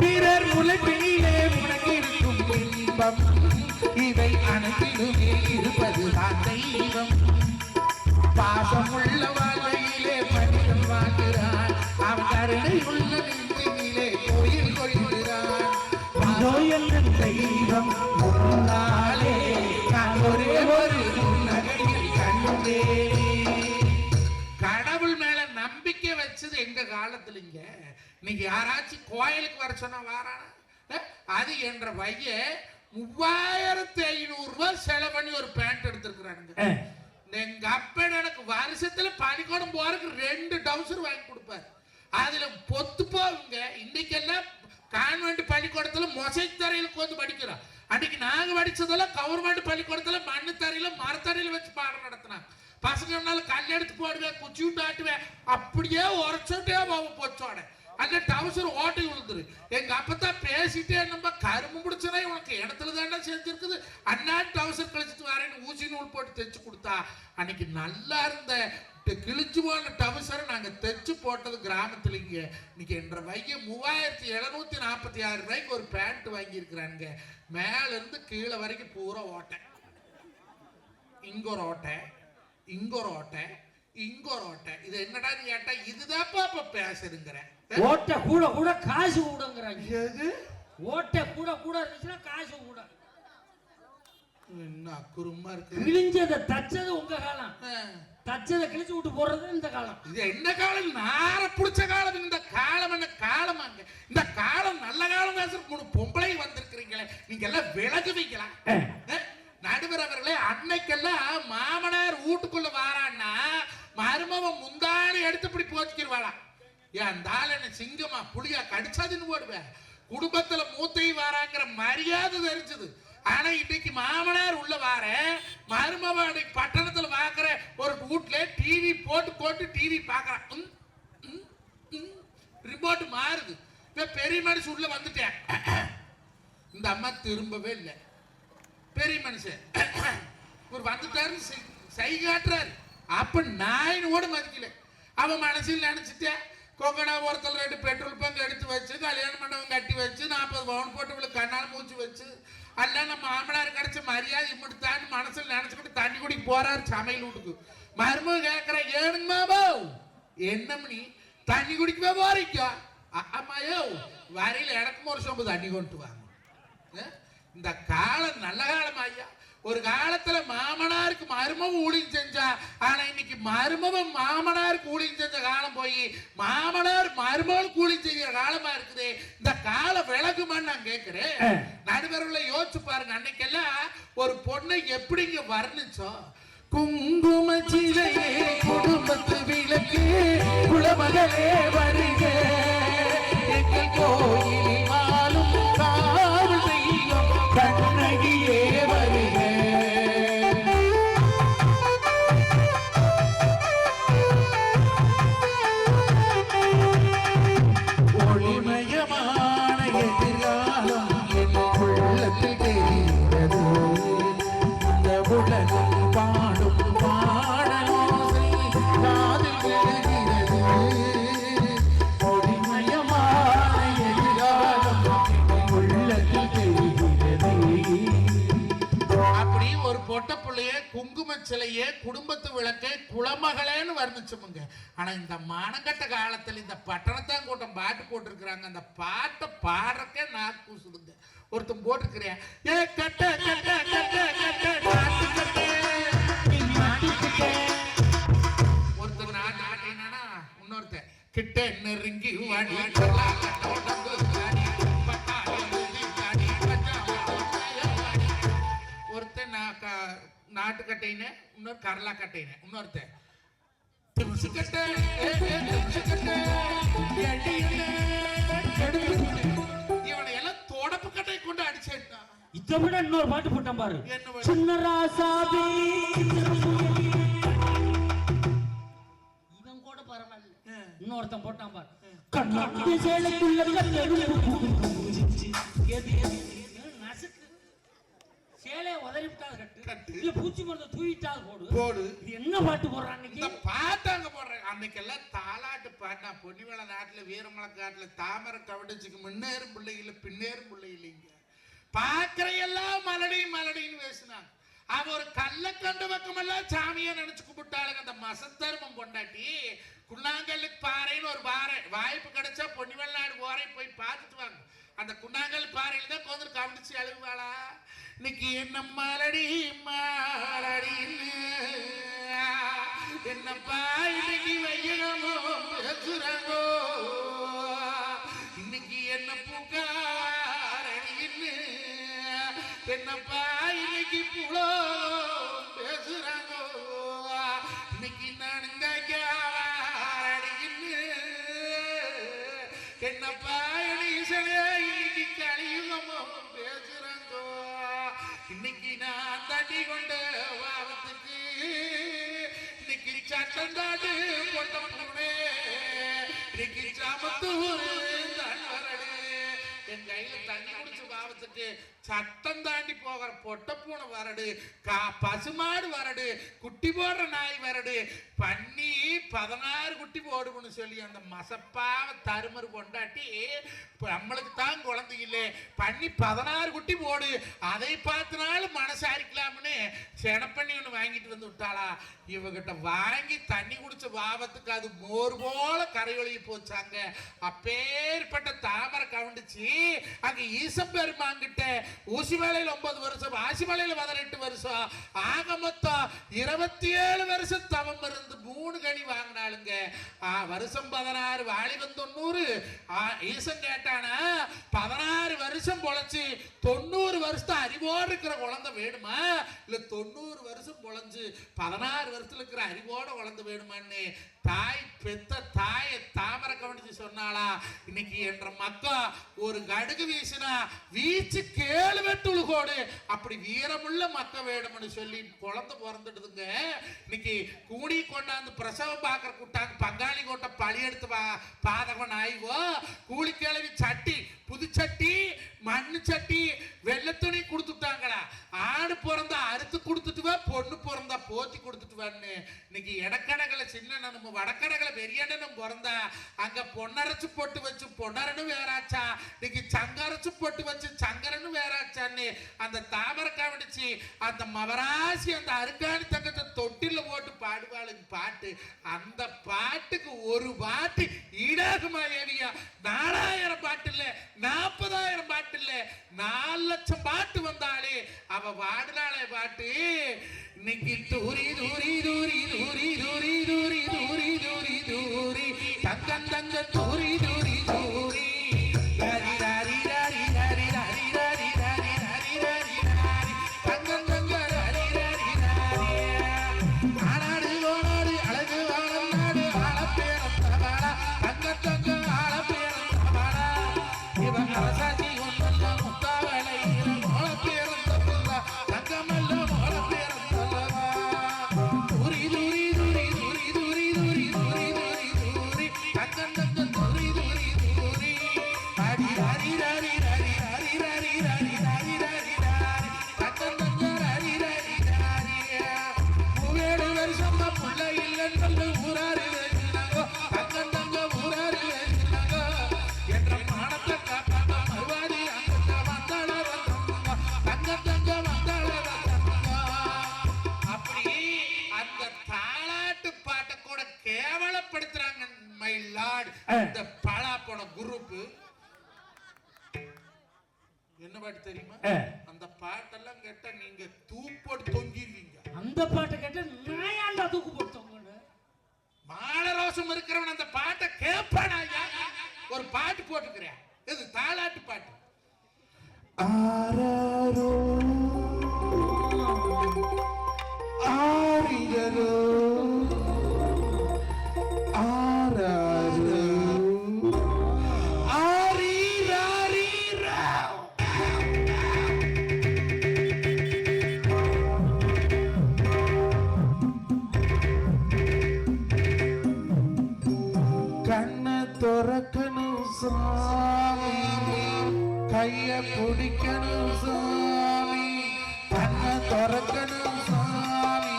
பிறர் உழைப்பிலே உனக்கு இருக்கும் இன்பம், இவை அனைத்திலுமே இருப்பதுதான் தெய்வம். பாசம் உள்ள வாழ்வையிலே மனிதன் வாழ்கிறான், அவன் கருணை உள்ள நெஞ்சினிலே கோயில் கொள்கிறான். தெய்வம் முன்னாலே நான் ஒரே ஒரு நகையில் கண்டே. கடவுள் மேல நம்பிக்கை வச்சது எங்க காலத்துல. இங்க நீங்க யாராச்சும் கோயிலுக்கு வர சொன்னா வாரானா? அது என்ற பைய 3500 ரூபாய் செலவு பண்ணி ஒரு பேண்ட் எடுத்திருக்கிறாங்க. எங்க அப்ப எனக்கு வருஷத்துல பள்ளிக்கூடம் போறதுக்கு 2 டவுசர் வாங்கி கொடுப்பாரு. அதுல பொத்து போவுங்க. இன்னைக்கெல்லாம் கான்வென்ட் பள்ளிக்கூடத்துல மொசைக் தரையில உட்கார்ந்து படிக்கிறோம். அன்னைக்கு நாங்க படிச்சதெல்லாம் கவர்மெண்ட் பள்ளிக்கூடத்துல மண்ணு தரையில மரத்தரையில வச்சு பாடம் நடத்தினாங்க. பசங்கனால கல் எடுத்து போடுவேன், குச்சி விட்டு ஆட்டுவேன், அப்படியே உரைச்சோட்டே போச்சோட அந்த டவுசர் ஓட்டை விழுந்துரு. எங்க அப்பத்தான் பேசிட்டே நம்ம கரும்பு முடிச்சனா உனக்கு இடத்துல தானே செஞ்சிருக்குது, அண்ணா டவுசர் கழிச்சிட்டு வரேன்னு ஊசி நூல் போட்டு தைச்சு கொடுத்தா. அன்னைக்கு நல்லா இருந்த கிழிச்சு போன டவுசரை நாங்க தைச்சு போட்டது கிராமத்துல. இங்க இன்னைக்கு என்ற வைய 3746 ரூபாய்க்கு ஒரு பேண்ட் வாங்கி இருக்கிறானுங்க. மேல இருந்து கீழே வரைக்கும் பூரா ஓட்டை. இங்க ஒரு ஓட்டை, இங்க ஒரு ஓட்டை, இங்க ஒரு ஓட்டை. இது என்னடா கேட்டா இதுதான்ப்பா இப்ப பேசுறேங்கிற. ஓட்டை கூட கூட காசு கூடங்கிறாங்க. எது ஓட்டை கூட கூட இருந்துச்சுன்னா காசு கூட. என்ன அக்குறமா இருக்கு. கிழிஞ்சதை தச்சது உங்க காலம், தச்சதை கிழிச்சு விட்டு போறது இந்த காலம். இது என்ன காலம்? நார புடிச்ச காலம். இந்த காலம் என்ன காலமாங்க? இந்த காலம் நல்ல காலம் பேசுறதுக்கு 3 பொம்பளை வந்திருக்கிறீங்களே, நீங்க எல்லாம் விலகு வைக்கலாம். நடுவர் அவர்களே, அன்னைக்கெல்லாம் மாமனார் வீட்டுக்குள்ள வாரான்னா மருமவன் முந்தானி எடுத்து இப்படி போச்சுக்கிடுவாளா. ஏன் தாள் என்ன சிங்கமா புளியா கடிச்சாதுன்னு போடுவேன். குடும்பத்துல மூத்தை வாராங்கிற மரியாதை தெரிஞ்சது. ஆனா இன்னைக்கு மாமனார் உள்ள வார மருமவன் பட்டணத்துல வாக்குற ஒரு வீட்டுல டிவி போட்டு டிவி பாக்குறான். ரிமோட் மாறுது. பெரிய மனுஷன் உள்ள வந்துட்டேன். இந்த அம்மா திரும்பவே இல்லை. பெரிய மனுஷன் ஒரு வந்துட்டாரு, சை காட்டுறாரு. அப்ப நாயின் கூட மதிக்கல. அவன் மனசில் நினைச்சிட்டேன், கொங்கடா ஒருத்தர் 2 பெட்ரோல் பங்க் எடுத்து வச்சு கல்யாண மண்டபம் கட்டி வச்சு 40 பவுன் போட்டு இவளுக்கு கண்ணால் மூச்சு வச்சு எல்லாம் நம்ம மாமனார் கிடைச்ச மரியாதை இம்முடித்தான்னு மனசுல நினைச்சுக்கிட்டு தண்ணி குடிக்க போறாரு சமையல் வீட்டுக்கு. மருமக கேட்கிற, ஏனுங்க மாபோ என்ன மணி தண்ணி குடிக்கவே போறீங்க அம்மாயோ வரையில இடக்கும் ஒரு சொம்பு தண்ணி கொண்டு வாங்க. இந்த காலம் நல்ல காலம் ஐயா. ஒரு காலத்துல மாமனாருக்கு மருமவன் ஊழியம் செஞ்சா, ஆனா இன்னைக்கு மருமவன் மாமனாருக்கு ஊழியம் செஞ்ச காலம் போய் மாமனார் மருமவனுக்கு ஊழியம் செய்யற காலமா இருக்குது. இந்த காலம் விலகுமான்னு நான் கேட்கிறேன். நடுவர்களை யோசிச்சு பாருங்க. அன்னைக்கெல்லாம் ஒரு பொண்ணை எப்படிங்க வர்ணிச்சோம்? குங்கும சிலையே குடும்பத்து விளக்கு குலமகளே வருக எங்கள் கோயில் வாழும் காவல் தெய்வம் கண்ணகியே வருக. ஒளிமயமான எதிர்காலம் என் உள்ளத்தில் தெரிகிறது. இந்த உலகம் பாடும் பாடலோசை காதில் விழுகிறது. ஒளிமயமான எதிர்காலம் என் உள்ளத்தில் தெரிகிறது. அப்படி ஒரு பொட்ட பிள்ளைய குங்கும சிலையே குடும்பத்து விளக்கை குலமகளேன்னு வர்ணிச்சோமுங்க. ஆனா இந்த மானங்கட்ட காலத்துல இந்த பட்டணத்தான் கூட்டம் பாட்டு போட்டிருக்கிறாங்க. அந்த பாட்டை பாடுறக்கே நான் கூசுதுங்க. ஒருத்தன் போட்டிருக்கிறேன், ஏ கட்ட கட்ட கட்ட கட்ட நாட்டு கட்ட. ஒருத்தர் நாட்டினா இன்னொருத்தன் கிட்ட நெருங்கி வாடி ஒருத்தன் நாட்டுக்கட்டைன்னு இன்னொரு கரலா கட்டைன்னு இன்னொருத்தன் திம்சு கட்ட இவனை எல்லாம் தொடப்பு கட்டை கொண்டு அடிச்சேன்னா. இதை விட இன்னொரு பாட்டு போட்டான் பாரு. சின்ன ராசாபி இவன் கூட பரவாயில்ல. இன்னொருத்தன் போட்டான் பாரு. கண்ணாடி சேலைக்குள்ள சேலைய உதறி விட்டால் கட்டு, இல்ல பூச்சி மருந்து தூவிட்டால் போடு. இது என்ன பாட்டு போடுறான் அன்னைக்கு? இந்த பாட்டு அங்க போடுறேன். அன்னைக்கெல்லாம் தாலாட்டு பாட்டா. பொன்னிவள நாட்டுல வீரமலை காட்டுல தாமரை கவடிச்சுக்கு முன்னேறும் பிள்ளைகள் பின்னேறும் பிள்ளைங்க பாக்குற எல்லாம் மலடி மலடின்னு பேசினாங்க. அவ ஒரு கல்ல கண்டு பக்கமெல்லாம் சாமியா நினைச்சு கும்பிட்டாளுங்க. அந்த மசத்தர்மம் பொண்டாட்டி குண்ணாங்கல்லுக்கு பாறைன்னு ஒரு பாறை வாய்ப்பு கிடைச்சா பொன்னிவள நாடு போறேன் போய் பார்த்துட்டு வாங்க. அந்த குண்ணாங்கல் பாறையில தான் கொஞ்சம் கவனிச்சு அழுவாளா. இன்னைக்கு என்ன மலடி மலடின்னு என்னப்பா இன்னைக்கு வையகமோ பேசுறாங்கோ. இன்னைக்கு என்ன பூக்காரடின்னு என்னப்பா இன்னைக்கு புலோ பேசுறாங்கோ. இன்னைக்கு நானுங்க அடின்னு என்னப்பா இன்னைக்கு கலியுகமோ பேசுறாங்கோ. இன்னைக்கு நான் தட்டி கொண்ட வாரத்துக்கு இன்னைக்கு சட்டந்தாடு பொட்ட பூனே இன்னைக்கு சாமத்தூர் தான் வரடு. என் கையில தண்ணி குடிச்சு பாவத்துக்கு சட்டம் தாண்டி போகிற பொட்ட பூனை வரடு, பசுமாடு வரடு, குட்டி போடுற நாய் வரடு, பண்ணி 16 குட்டி போடுன்னு சொல்லி அந்த மசப்பாவ தருமறு கொண்டாட்டி நம்மளுக்கு தான் குழந்தை இல்லை பண்ணி 16 குட்டி போடு அதை பார்த்தினாலும் மனசாரிக்கலாம்னு செனப்பண்ணி ஒன்று வாங்கிட்டு வந்து விட்டாளா. இவகிட்ட வாங்கி தண்ணி குடிச்ச பாவத்துக்கு அது மோர் போல கரையொழுகி போச்சாங்க. அப்பேற்பட்ட தாமரை கவனிச்சு அங்க ஈசம் பெருமாங்கிட்ட ஊசி வேலையில் 9 வருஷம், ஆசி வேலையில் 18 வருஷம், ஆக மொத்தம் 27 வருஷம் தவம் இருந்து 3 கனி வாங்கினாளுங்க. வருஷம் 16 வாலிபன் 90. ஈசன் கேட்டானா 16 வருஷம் பொழைச்சு 90 வருஷம் அறிவோடு இருக்கிற குழந்தை வேணுமா இல்ல 90 வருஷம் பொழைஞ்சு 16 வருஷத்துல இருக்கிற அறிவோட குழந்தை வேணுமான்னு தாய் பெத்த தாயை தாமரை கவனிச்சு சொன்னாளா. இன்னைக்கு என்ற மக்கா ஒரு கடுகு வீசினா வீச்சு கேளு வெட்டுழுகோடு அப்படி வீரமுள்ள மக்க வேணும்னு சொல்லி குழந்தை பிறந்துடுதுங்க. இன்னைக்கு கூடி கொண்டாந்து பிரசவம் பார்க்கற கூட்டாங்க பங்காளி கோட்டை பழி எடுத்து பாதகன் ஆய்வோ கூலி கிளவி சட்டி புது சட்டி மண்ணு சட்டி வெள்ளை துணி கொடுத்துட்டாங்களா. ஆடு பிறந்த அறுத்து கொடுத்துட்டு பொண்ணு பிறந்தா போத்தி கொடுத்துட்டு வரனு. இன்னைக்கு இடக்கடகளை சின்ன நம்ம வடக்கடகளை பெரியண்ணனும் பிறந்தா அங்க பொன்னரைச்சு போட்டு வச்சு பொன்னரனும் வேறாச்சா, இன்னைக்கு சங்கரைச்சு போட்டு வச்சு சங்கரனும் வேறாச்சான்னு அந்த தாமரக்கா வெடிச்சு அந்த மவராசி அந்த அருங்காணி தங்கத்தை தொட்டில போட்டு பாடுவாளுங்க பாட்டு. அந்த பாட்டுக்கு ஒரு பாட்டு ஈடாகுமா ஏவியா? 4000 பாட்டு இல்ல, 40,000 பாட்டு இல்ல, 4 லட்சம் பாட்டு வந்தாலே அவ பாடுறாளே பாட்டு. இன்னைக்கு தூரி தூரி தூரி தூரி தூரி தூரி தூரி தூரி தூரி தங்கம் தங்க தூரி தூரி தூரி ஹரி ஹரி ஹரி ஹரி ஹரி ஹரி ஹரி ஹரி ஹரி ஹரி தங்கம் தங்க ஹரி ஹரி ஹரி. ஆனாடு ஓனாடு அழகு வாழம் நாடு ஆளப்பேரம் தவாடா தங்க தங்க ஆளப்பேரம் தவாடா. இவன் அரசாட்சி ஒன்றல்ல முத்தாவலை மோளப்பேரம் தவா தங்கமல்ல மோளப்பேரம் தவா. தூரி தூரி தூரி தூரி தூரி தூரி தூரி தூரி தூரி தங்கம் தங்க தூரி தூரி தூரி ஹரி ஹரி ஹரி ஹரி ஹரி ஹரி ஹரி ஹரி ஹரி ஹரி தங்கம் தங்க ஹரி ஹரி ஹரி. 7 வருஷம் புள்ள இல்லைன்னு ஊராரு வேசினாங்கோ தங்கம் தங்க ஊராரு வேசினாங்கோ என்ற மானத்தை காப்பாங்க மறுவாடி அங்க வந்தாள வந்தாங்க தங்கம் தங்க வந்தாள வந்தாங்க. அப்படி அந்த தாலாட்டு பாட்டை கூட கேவலப்படுத்துறாங்க மை லார்ட். இந்த பாலா போன குரூப் என்ன பாட்டு தெரியுமா? அந்த பாட்டெல்லாம் கேட்டா நீங்க தூப்போடு தொங்கிடுவீங்க. அந்த பாட்டை கேட்ட நாயாண்டா தூக்கு போட்டோம். மாலரோசம் இருக்கிறவன் அந்த பாட்டை கேட்பானா? ஒரு பாட்டு போட்டுக்கிறேன், இது தாலாட்டு பாட்டு. ஆராரோ ஆரிரோ ஆராரோ ஆரிராரிரா. கண்ணை துறக்கணும் சாமி, கைய பிடிக்கணும் சாமி, கண்ணை துறக்கணும் சாமி,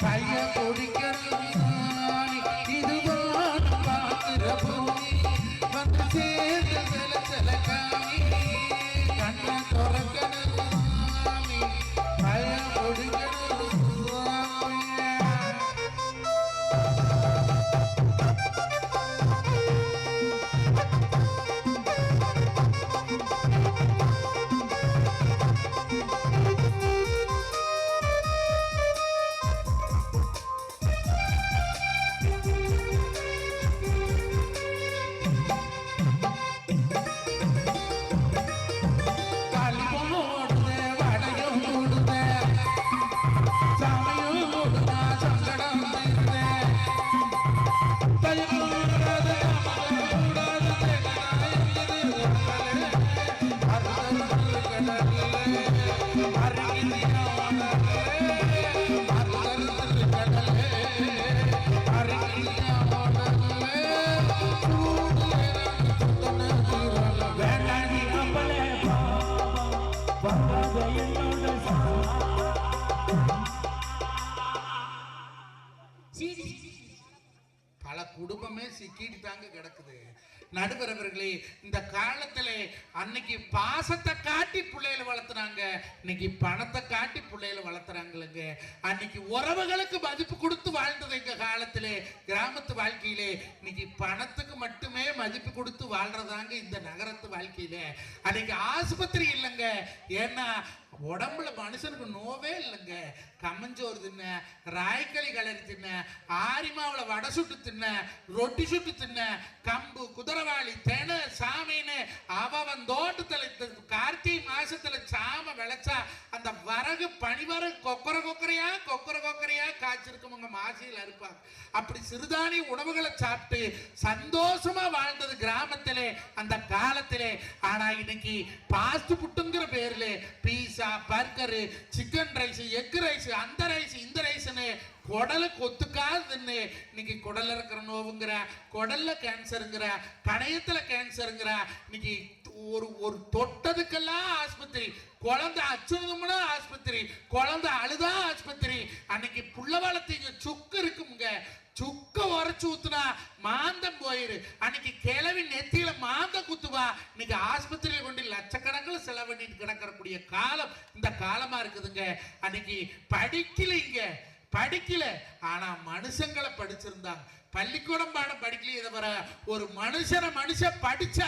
கைய பிடிக்கணும் சாமி. இதுவான பாக்குற பூமி வந்து சேர்ந்து விளைச்சல காமி. கண்ணை துறக்கணும் சாமி, கைய பிடிக்கணும் சாமி. பல குடும்பமே சிக்கிட்டு தாங்க கிடக்குது. நடுவரவர்களே, இந்த காலத்துல அன்னைக்கு பாசத்தை காட்டி பிள்ளைகளை வளர்த்துறாங்க, இன்னைக்கு பணத்தை காட்டி பிள்ளைகளை வளர்த்துறாங்களுங்க. அன்னைக்கு உறவுகளுக்கு மதிப்பு கொடுத்து வாழ்ந்தது எங்க காலத்திலே கிராமத்து வாழ்க்கையிலே. இன்னைக்கு பணத்துக்கு மட்டுமே மதிப்பு கொடுத்து வாழ்றதாங்க இந்த நகரத்து வாழ்க்கையில. அன்னைக்கு ஆஸ்பத்திரி இல்லைங்க, ஏன்னா உடம்புல மனுஷனுக்கு நோவே இல்லைங்க. கம்மஞ்சோறு தின்ன, ராய்க்களி கலரி தின்ன, ஆரிமாவுல வடை சுட்டு தின்ன, ரொட்டி சுட்டு தின்ன, கம்பு குதிரவாளி தென சாமின்னு அவன் தோட்டத்துல கார்த்திகை மாசத்துல சாம விளைச்சா அந்த வரகு பனிவரகு கொக்கரையா காய்ச்சிருக்கவங்க மாசியில் அறுப்பாங்க. அப்படி சிறுதானிய உணவுகளை சாப்பிட்டு சந்தோஷமா வாழ்ந்தது கிராமத்திலே அந்த காலத்திலே. ஆனா இன்னைக்கு பாஸ்ட் ஃபுட்டுங்கிற பேர்ல pizza, burger, chicken rice, egg rice, அந்த ரைஸ் இந்த ரைஸ்னு குடலை கொத்துக்காதுன்னு இன்னைக்கு குடல்ல இருக்கிற நோவுங்கிற, குடல்ல கேன்சருங்கிற, கணையத்துல கேன்சருங்கிற, இன்னைக்கு ஒரு ஒரு தொட்டதுக்கெல்லாம் ஆஸ்பத்திரி, குழந்தை அச்சுறுதும்னா ஆஸ்பத்திரி, குழந்தை அழுதா ஆஸ்பத்திரி. அன்னைக்கு புள்ள வளர்த்தீங்க சுக்கு இருக்குங்க, சுக்க உரைச்சு ஊத்துனா மாந்தம் போயிரு. அன்னைக்கு கிளவி நெத்தியில மாந்த குத்துவா. இன்னைக்கு ஆஸ்பத்திரியில கொண்டு லட்சக்கணக்கில் செலவு பண்ணிட்டு கிடக்கக்கூடிய காலம் இந்த காலமா இருக்குதுங்க. அன்னைக்கு படிக்கல, ஆனா மனுஷங்களை படிச்சிருந்தாங்க. பள்ளிக்கூடம் பாடம் படிக்கலையே தவிர ஒரு மனுஷன் படிச்ச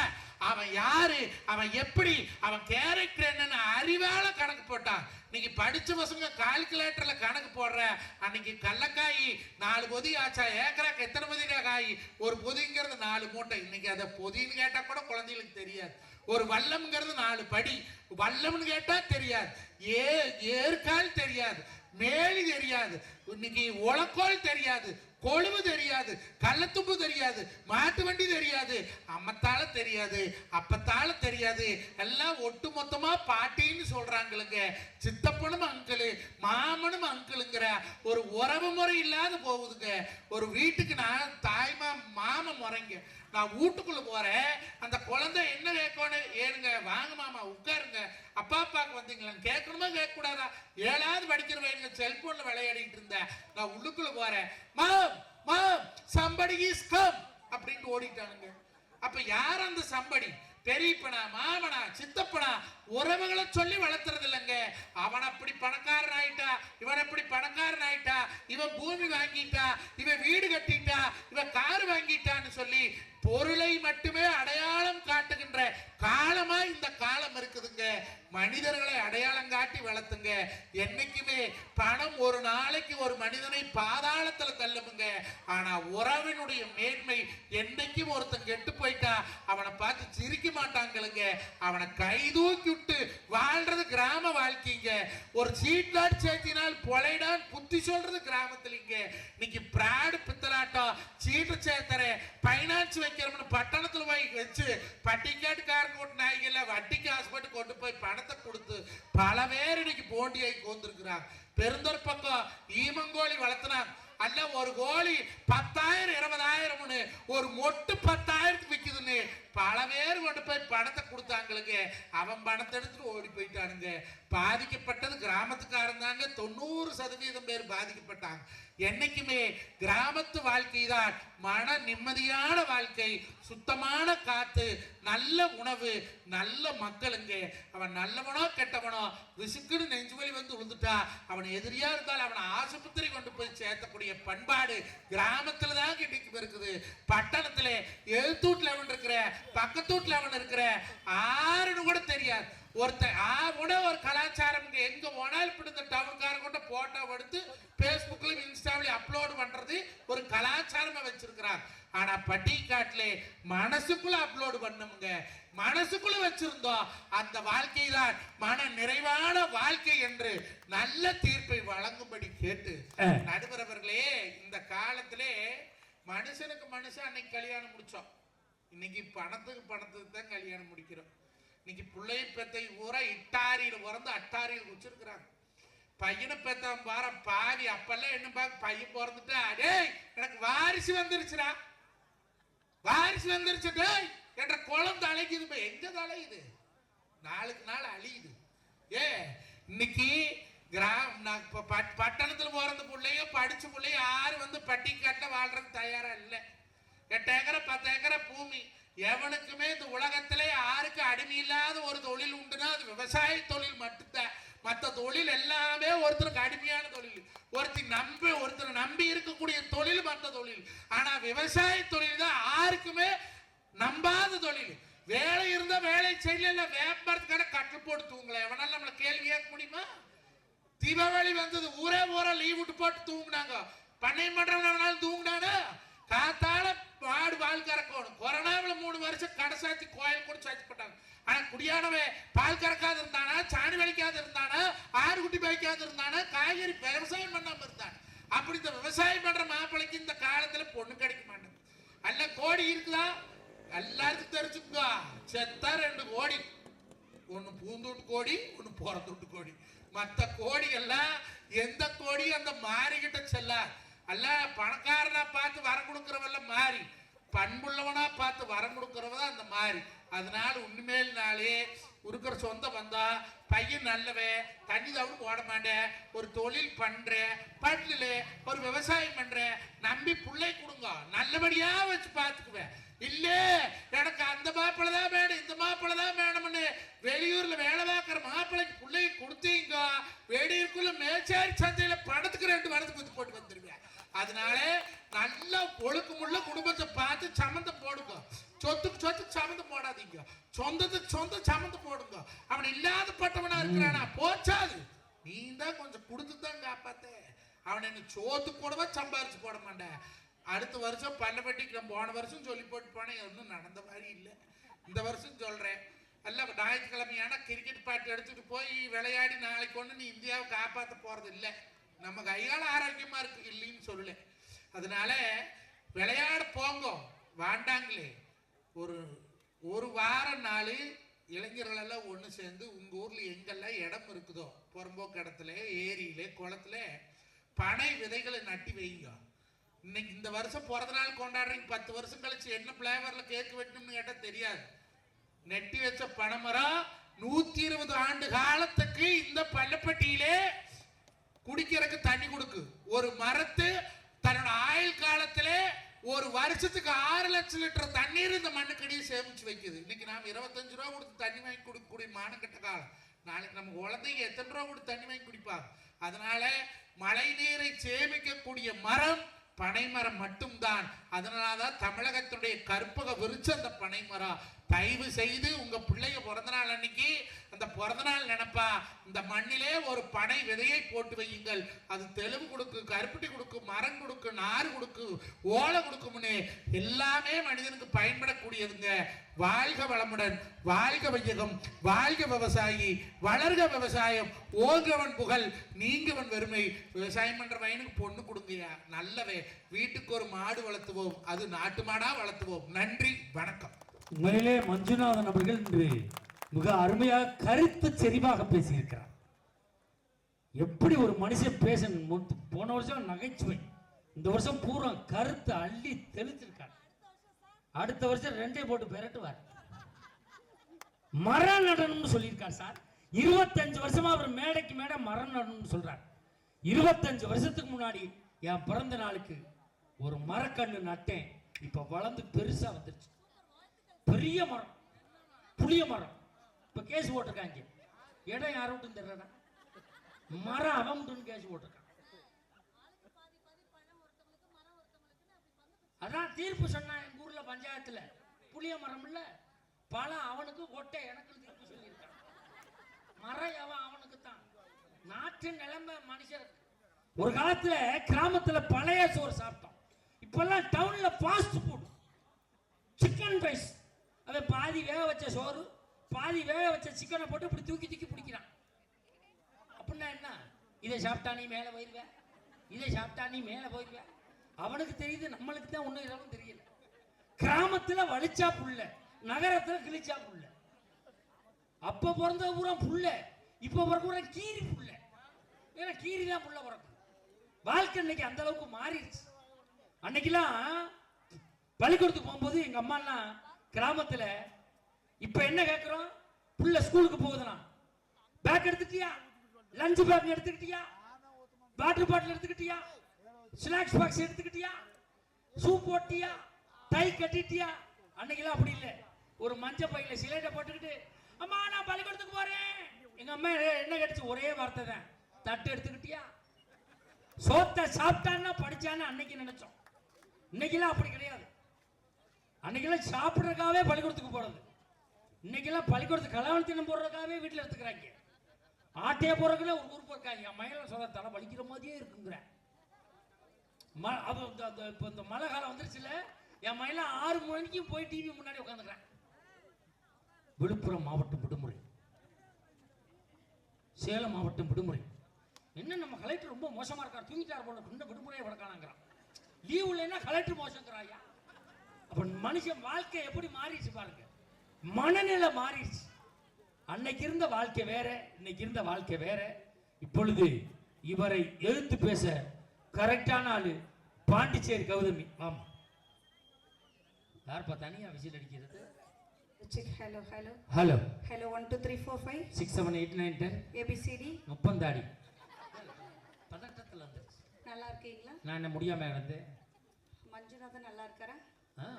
அவன் யாரு, அவன் எப்படி, அவன் கேரக்டர் என்னன்னு அறிவால கணக்கு போட்டான். இன்னைக்கு படிச்ச பசங்க கால்குலேட்டர்ல கணக்கு போடுற. அன்னைக்கு கள்ளக்காய் 4 பொதி ஆச்சா, ஏக்கராக்கு எத்தனை பொதிக்கா காய், ஒரு பொதிங்கிறது 4 மூட்டை. இன்னைக்கு அதை பொதின்னு கேட்டா கூட குழந்தைகளுக்கு தெரியாது. ஒரு வல்லம்ங்கிறது 4 படி, வல்லம்னு கேட்டா தெரியாது. ஏற்கால் தெரியாது, மேலி தெரியாது, இன்னைக்கு உலக்கோல் தெரியாது, கொழுவு தெரியாது, கள்ளத்தும்பு தெரியாது, மாட்டு வண்டி தெரியாது, அம்மத்தால தெரியாது, அப்பத்தால தெரியாது. எல்லாம் ஒட்டு மொத்தமா பாட்டின்னு சொல்றாங்களுங்க. சித்தப்பனும் அங்கிளு, மாமனும் அங்கிளுங்கிற ஒரு உறவு முறை இல்லாத போகுதுங்க. ஒரு வீட்டுக்கு நான் தாய்மா மாம முறைங்க. நான் வீட்டுக்குள்ள போறேன், அந்த குழந்தை என்ன கேட்கணும், ஏனுங்க வாங்க மாமா உட்காருங்க, அப்பா அப்பாக்கு வந்தீங்களான்னு கேட்கணுமா கேட்க கூடாதா? 7வது படிக்கிறவங்க செல்போன்ல விளையாடிட்டு இருந்தேன். நான் உள்ளுக்குள்ள போறேன், மாம் somebody is come அப்படின்னு ஓடிட்டானுங்க. அப்ப யார் அந்த சம்படி? பெரியப்பனா, மாமனா, சித்தப்பனா, உறவுகளை சொல்லி வளர்த்துறது இல்லைங்க. அவன் அப்படி பணக்காரன் ஆயிட்டா, இவன் அப்படி பணக்காரன் ஆயிட்டா, இவன் பூமி வாங்கிட்டா, இவன் வீடு கட்டிட்டா, இவன் கார் வாங்கிட்டான்னு சொல்லி பொருளை மட்டுமே அடையாளம் காட்டுகின்ற காலமா இந்த காலம் இருக்குதுங்க. மனிதர்களை அடையாளம் காட்டி வளர்த்துங்க. என்னைக்குமே பணம் ஒரு நாளைக்கு ஒரு மனிதனை பாதாளத்துல தள்ளுமுங்க. ஆனா உறவினுடைய மேன்மை, என்னைக்கும் ஒருத்தன் கெட்டு போயிட்டா அவனை பார்த்து சிரிக்க மாட்டாங்களுங்க. அவனை கை தூக்கி விட்டு வாழ்றது கிராம வாழ்க்கைங்க. ஒரு சீட்லாட் சேர்த்தினால் பொலைடான் புத்தி சொல்றது கிராமத்துலங்க. இன்னைக்கு பிராடு பித்தலாட்டம், சீட்டு சேர்த்தற, பைனான்ஸ் வைக்கிறோம்னு பட்டணத்துல போய் வச்சு பட்டிக்காட்டுக்காரங்க நாய்கள வட்டிக்கு ஆசைப்பட்டு கொண்டு போய் பணத்தை கொடுத்து பல பேர் இன்னைக்கு போண்டியை கோந்திருக்கிறாங்க. பெருந்தொரு பக்கம் ஈமங்கோழி வளர்த்தினாங்க. அல்ல ஒரு கோழி 10,000 20,000 ஒரு மொட்டு 10,000 விக்குதுன்னு பல பேர் கொண்டு போய் பணத்தை கொடுத்தாங்களுக்கு. அவன் பணத்தை எடுத்துட்டு ஓடி போயிட்டானுங்க. பாதிக்கப்பட்டது கிராமத்துக்காரன் தாங்க. 90% பேர் பாதிக்கப்பட்டாங்க. என்னைக்குமே கிராமத்து வாழ்க்கை தான் மன நிம்மதியான வாழ்க்கை. சுத்தமான காத்து, நல்ல உணவு, நல்ல மக்களுங்க. அவன் நல்லவனோ கெட்டவனோ விசுக்குன்னு நெஞ்சுவலி வந்து விழுந்துட்டா அவன் எதிரியா இருந்தால் அவனை ஆஸ்பத்திரி கொண்டு போய் சேர்த்தக்கூடிய பண்பாடு கிராமத்துல தான் இன்னைக்கு இருக்குது. பட்டணத்துல எழுத்தூட்ல அவன் இருக்கிற, பக்கத்தூட்ல அவன் இருக்கிற, ஆறுன்னு கூட தெரியாது. ஒருத்தர் ஒரு கலாச்சாரம் எங்க போனாலும் இப்படி இந்த டவுன்காரன் கொண்ட போட்டோ எடுத்து பேஸ்புக்லயும் இன்ஸ்டாவிலையும் அப்லோடு பண்றது ஒரு கலாச்சாரமா வச்சிருக்கிறாங்க. ஆனா பட்டிக்காட்டுல மனசுக்குள்ள அப்லோடு பண்ணுங்க. மனசுக்குள்ள வச்சிருந்தோம் அந்த வாழ்க்கை தான் மன நிறைவான வாழ்க்கை என்று நல்ல தீர்ப்பை வழங்கும்படி கேட்டு, நடுவரவர்களே, இந்த காலத்திலே மனுஷனுக்கு மனுஷன் அன்னைக்கு கல்யாணம் முடிச்சோம். இன்னைக்கு பணத்துக்கு தான் கல்யாணம் முடிக்கிறோம். இன்னைக்கு பிள்ளை பெத்தை ஊரா இட்டாரியில பிறந்து அட்டாரியில் வச்சிருக்கிறாங்க. பையனை பெத்தவன் பார பாவி. அப்பெல்லாம் என்ன பார்க்க பையன் பிறந்துட்டா, டேய் எனக்கு வாரிசு வந்துருச்சுடா, வாரிசு வந்துருச்சு டேய் என்ற குளம் தலைக்குது. எங்க தலையுது? நாளுக்கு நாள் அழியுது. இன்னைக்கு பட்டணத்துல பிறந்த பிள்ளையோ படிச்ச பிள்ளையோ யாரும் வந்து பட்டிக்காட்டுல வாழ்றதுக்கு தயாரா இல்லை. 8 ஏக்கரை 10 ஏக்கரை பூமி. எவனுக்குமே இந்த உலகத்திலே யாருக்கு அடிமை இல்லாத ஒரு தொழில் உண்டுனா அது விவசாய தொழில் மட்டும்தான். மற்ற தொழில் எல்லாமே ஒருத்தருக்கு அடிமையான தொழில். ஒருத்தர் நம்பி இருக்கக்கூடிய தொழில் மற்ற தொழில். ஆனா விவசாய தொழில் தான் யாருக்குமே நம்பாத தொழில். வேலை இருந்தா வேலை செய்யல, வியாபாரத்துக்கான கட்டு போட்டு தூங்கல. எவனால நம்மள கேள்வி கேட்க முடியுமா? தீபாவளி வந்தது, ஊரே லீவ் விட்டு போட்டு தூங்குனாங்க. பண்ணை பண்றவனாலும் தூங்குனாங்க. காத்தால மாடு பால் கறக்கணும். கொரோனாவில் 3 வருஷம் கடை சாத்தி கோயில் கூட சாத்தி போட்டாங்க. ஆனா குடியானவே பால் கறக்காது இருந்தானா, சாணி வலிக்காது இருந்தானா, ஆறு குட்டி வைக்காது இருந்தானா, காய்கறி விவசாயம் பண்ணாம இருந்தான். அப்படி இந்த விவசாயம் பண்ற மாப்பிளைக்கு இந்த காலத்துல பொண்ணு கிடைக்க மாட்டேன். அல்ல கோடி இருக்குதா? எல்லாருக்கும் தெரிஞ்சுக்கோ, செத்தா 2 கோடி. ஒண்ணு பூந்தூட்டு கோடி, ஒண்ணு புறத்தூட்டு கோடி. மற்ற கோடி எல்லாம் எந்த கோடி அந்த மாறிக்கிட்ட செல்ல அல்ல. பணக்காரனா பார்த்து வரம் கொடுக்கிறவல்ல மாறி, பண்புள்ளவனா பார்த்து வரம் கொடுக்கிறவதான் அந்த மாறி. அதனால உண்மையில் நாளே இருக்கிற சொந்தம் வந்தா பையன் நல்லவன், தண்ணி தவிர ஓட மாட்டேன், ஒரு தொழில் பண்றேன், பண்ல ஒரு விவசாயம் பண்றேன், நம்பி பிள்ளை கொடுங்க, நல்லபடியா வச்சு பார்த்துக்குவேன். இல்ல எனக்கு அந்த மாப்பிள்ளை தான் வேணும், இந்த மாப்பிள்ளை தான் வேணும்னு வெளியூர்ல வேலை பார்க்குற மாப்பிள்ளைக்கு பிள்ளைக்கு கொடுத்தீங்க, வெளியூருக்குள்ள மேச்சாரி சந்தையில படத்துக்கு 2 வரத்துக்கு குத்து போட்டு வந்துருவேன். அதனால நல்லா ஒழுக்கமுள்ள குடும்பத்தை பார்த்து சம்மந்தம் போடுங்க. சொத்துக்கு சொத்து சம்மந்தம் போடாதீங்க, சொந்தத்துக்கு சொந்த சம்மந்தம் போடுங்க. அவன் இல்லாத பட்டவனா இருக்கிறானா போச்சாது, நீ தான் கொஞ்சம் கொடுத்து தான் காப்பாத்த. அவன் என்ன சோத்து கூடவா சம்பாரிச்சு போட மாட்டேன். அடுத்த வருஷம் பல்லப்பட்டிக்கு நான் போன வருஷம் சொல்லி போட்டு போனேன், ஒன்றும் நடந்த மாதிரி இல்லை. இந்த வருஷம் சொல்றேன், அல்ல ஞாயிற்றுக்கிழமையான கிரிக்கெட் பாட்டு எடுத்துட்டு போய் விளையாடி நாளைக்கு ஒன்று நீ இந்தியாவை காப்பாற்ற போறது இல்லை. நம்ம கையால் ஆரோக்கியமா இருக்கு, இல்லைன்னு சொல்லல. அதனால விளையாட போங்க, வாண்டாங்களே. ஒரு வாரம் நாள் இளைஞர்கள் எல்லாம் ஒன்று சேர்ந்து உங்க ஊர்ல எங்கெல்லாம் இடம் இருக்குதோ, புறம்போக்கு இடத்துல, ஏரியில, குளத்துல பனை விதைகளை நட்டி வைங்க. இன்னைக்கு இந்த வருஷம் பிறந்த நாள் கொண்டாடுறீங்க, 10 வருஷம் கழிச்சு என்ன பிளேவர்ல கேக் வெட்டணும்னு கேட்டா தெரியாது. நெட்டி வச்ச பனைமரம் 120 ஆண்டு காலத்துக்கு இந்த பள்ளப்பட்டியிலே குடிக்கிறதுக்கு தண்ணி கொடுக்கு. ஒரு மரத்து தன்னோட ஆயுள் காலத்திலே ஒரு வருஷத்துக்கு 6 லட்சம் லிட்டர் தண்ணீர் இந்த மண்ணுக்கடியே சேமிச்சு வைக்குது. இன்னைக்கு நாம 25 ரூபா கொடுத்து தண்ணி வாங்கி கொடுக்கக்கூடிய மானக்கட்ட காலம். நாளைக்கு நம்ம குழந்தைங்க எத்தனை ரூபா கொடுத்து தண்ணி வாங்கி குடிப்பாங்க. அதனால மழை நீரை சேமிக்கக்கூடிய மரம் பனைமரம் மட்டும்தான். அதனாலதான் தமிழகத்துடைய கற்பக விருட்சம் அந்த பனைமரம். தயவு செய்து உங்க பிள்ளைங்க பிறந்த நாள் அன்னைக்கு அந்த பிறந்த நாள் நினைப்பா இந்த மண்ணிலே ஒரு பனை விதையை போட்டு வையுங்கள். அது தெளிவு கொடுக்கு, கருப்பட்டி கொடுக்கு, மரம் கொடுக்கு, நார் கொடுக்கு, ஓலை கொடுக்கும்னு எல்லாமே மனிதனுக்கு பயன்படக்கூடியதுங்க. வாழ்க வளமுடன், வாழ்க வையகம், வாழ்க விவசாயி, வளர்க விவசாயம், ஓங்கவன் புகழ், நீங்கவன் வெறுமை. விவசாயம் பண்ற பையனுக்கு பொண்ணு கொடுங்கயா, நல்லவே. வீட்டுக்கு ஒரு மாடு வளர்த்துவோம், அது நாட்டு மாடா வளர்த்துவோம். நன்றி, வணக்கம். உண்மையிலே மஞ்சுநாதன் அவர்கள் இன்று மிக அருமையாக கருத்து செறிவாக பேசியிருக்கிறார். எப்படி ஒரு மனுஷன் பேச, போன வருஷம் நகைச்சுவை, இந்த வருஷம் பூரா கருத்து அள்ளி தெளிச்சிருக்கார். அடுத்த வருஷம் 2 போட்டு பெரட்டுவார். மரம் நடணும்னு சொல்லியிருக்கார் சார். 25 வருஷமா அவர் மேடைக்கு மேடை மரம் நடணும்னு சொல்றார். 25 வருஷத்துக்கு முன்னாடி என் பிறந்த நாளுக்கு ஒரு மரக்கண்ணு நட்டேன், இப்ப வளர்ந்து பெருசா வந்துருச்சு. பெரிய மரம், புளிய மரம். இப்ப கேஸ் போட்டிருக்காங்க, இடம் யாரும் விட்டு தெரியல, மரம் அவன் கேஸ் போட்டிருக்கான். அதான் தீர்ப்பு சொன்னா எங்க ஊர்ல பஞ்சாயத்துல, புளிய மரம் இல்ல பழம் அவனுக்கு, ஒட்டை எனக்கு தீர்ப்பு சொல்லியிருக்கான். மரம் அவன் அவனுக்கு தான். நாட்டு நிலைமை மனுஷன். ஒரு காலத்துல கிராமத்துல பழைய சோறு சாப்பிட்டோம், இப்பெல்லாம் டவுன்ல ஃபாஸ்ட் ஃபுட், சிக்கன் ரைஸ். அதை பாதி வேக வச்ச சோறு, பாதி வேக வச்ச சிக்கனை போட்டு இப்படி தூக்கி தூக்கி பிடிக்கிறான். அப்படின்னா என்ன? இதை சாப்பிட்டா நீ மேலே போயிருவ, இதை சாப்பிட்டா நீ மேலே போயிருவ. அவனுக்கு தெரியுது, நம்மளுக்கு தான் ஒன்றும் இரவும் தெரியல. கிராமத்துல வலிச்சா புள்ள, நகரத்துல கிழிச்சா புள்ள. அப்ப பிறந்த பூரா புள்ள, இப்ப பிறந்த கீரி புள்ள. ஏன்னா கீரி தான் புள்ள பிறக்கும். வாழ்க்கை இன்னைக்கு அந்த அளவுக்கு மாறிடுச்சு. அன்னைக்கெல்லாம் பள்ளிக்கூடத்துக்கு போகும்போது எங்க அம்மா எல்லாம் கிராமத்துல இப்ப என்ன கேட்கிறோம், புள்ள ஸ்கூலுக்கு போகுதுனா பேக் எடுத்துட்டியா, லஞ்ச் பேக் எடுத்துக்கிட்டியா, வாட்டர் பாட்டில் எடுத்துக்கிட்டியா, ஸ்நாக்ஸ் பாக்ஸ் எடுத்துக்கிட்டியா, ஷூ போட்டியா, டை கட்டிட்டியா. அன்னைக்கெல்லாம் அப்படி இல்லை. ஒரு மஞ்ச பையில சிலைட்டை போட்டுக்கிட்டு அம்மா நான் பள்ளிக்கூடத்துக்கு போறேன். எங்க அம்மா என்ன கேட்டுச்சு, ஒரே வார்த்தை தான், தட்டு எடுத்துக்கிட்டியா. சோத்தை சாப்பிட்டான்னா படிச்சான்னு அன்னைக்கு நினைச்சோம். இன்னைக்கெல்லாம் அப்படி கிடையாது. அன்னைக்கெல்லாம் சாப்பிட்றதுக்காகவே பள்ளிக்கூடத்துக்கு போறது. இன்னைக்கெல்லாம் பள்ளிக்கூடத்துக்கு கலவரத்தினம் போடுறதுக்காகவே வீட்டில் எடுத்துக்கிறாங்க. ஆட்டையை போறதுக்குள்ள ஒரு ஊர் போயிருக்காங்க. என் மயில சொல்ல தலை வலிக்கிற மாதிரியே இருக்குங்கிற. இப்போ இந்த மழை காலம் வந்துருச்சுல, என் மயில 6 மணிக்கு போய் டிவி முன்னாடி உட்காந்துக்கிறேன். விழுப்புரம் மாவட்டம் விடுமுறை, சேலம் மாவட்டம் விடுமுறை. என்ன நம்ம கலெக்டர் ரொம்ப மோசமா இருக்கார், தூங்கிட்டார் போல, இன்னும் விடுமுறையை வளர்க்கானாங்கிறான். லீவ் இல்லைன்னா கலெக்டர் மோசங்கிறாயா. அப்ப மனுஷன் வாழ்க்கை எப்படி மாறிடுச்சு பாருங்க, மனநிலை மாறிடுச்சு. அன்னைக்கு இருந்த வாழ்க்கை வேற, இன்னைக்கு இருந்த வாழ்க்கை வேற. இப்பொழுது இவரை எழுத்து பேச கரெக்டான ஆளு பாண்டிச்சேரி கௌதமி. ஆமா, யார்ப்பா தனியா விசில் அடிக்கிறது? Check. Hello, hello. Hello Hello, 1, 2, 3, 4, 5. 6 7 8 9 10 ABCD. முப்பந்தாடி பதட்டத்துல வந்து நல்லா இருக்கீங்களா? நான் என்ன முடியாம இருந்து மஞ்சுநாதன் நல்லா இருக்காரா?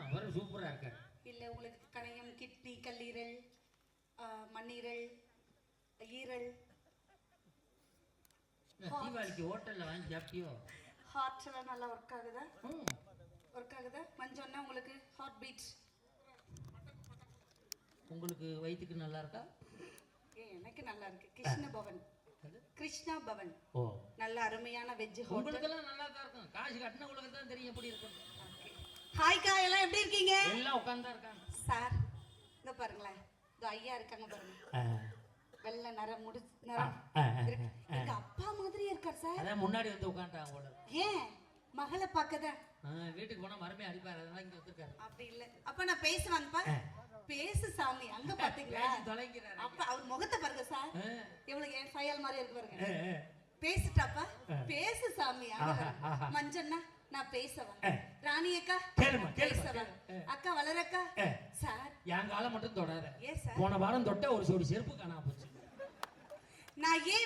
அவர் சூப்பரா இருக்காரு. இல்ல உங்களுக்கு கணையம், கிட்னி, கல்லீரல், மண்ணீரல், ஈரல், தீபாவளிக்கு ஹோட்டல்ல வாங்கி சாப்பிட்டியோ? ஹார்ட் எல்லாம் நல்லா ஒர்க் ஆகுதா? ஒர்க் ஆகுதா? மஞ்சோன்னா உங்களுக்கு ஹார்ட் பீட். உங்களுக்கு வயிற்றுக்கு நல்லா இருக்கா? எனக்கு நல்லா இருக்கு. கிருஷ்ண பவன். கிருஷ்ணா பவன். ஓ நல்ல அருமையான வெஜ் ஹோட்டல். உங்களுக்கெல்லாம் நல்லா தான் இருக்கும். காசு கட்டின உங்களுக்கு தான் தெரியும் எப்படி இருக்கும். ஹாய் கா, எல்லாம் எப்படி இருக்கீங்க? எல்லாம் உட்கார்ந்தா இருக்காங்க. சார் இங்க பாருங்களேன். இந்த ஐயா இருக்காங்க பாருங்க. வெள்ளை நரம் முடி நரம். எங்க அப்பா மாதிரியே இருக்கார் சார். அதான் முன்னாடி வந்து உட்கார்ந்தாங்க போல. ஏன் மகளை பார்க்கதா? வீட்டுக்கு போனா மறுமையை அடிப்பாரு. அதெல்லாம் இங்க வந்திருக்காரு. அப்படி இல்ல. அப்ப நான் பேசுவாங்கப்பா. பேசு சாமி. அங்க பாத்தீங்களா? தொலைங்கிறாரு. அப்ப அவர் முகத்தை பாருங்க சார். எவ்வளவு என் ஃபயல் மாதிரி இருக்கு பாருங்க. பேசிட்டாப்பா. பேசு சாமி. மஞ்சண்ணா நான் பேசவன். ராணி அக்கா பேசவன். அக்கா வளரக்கா. சார் என் காலை மட்டும் தொடாத. ஏன் சார்? போன வாரம் தொட்ட ஒரு சோடி செருப்பு காணாம போச்சு. நான் ஏன்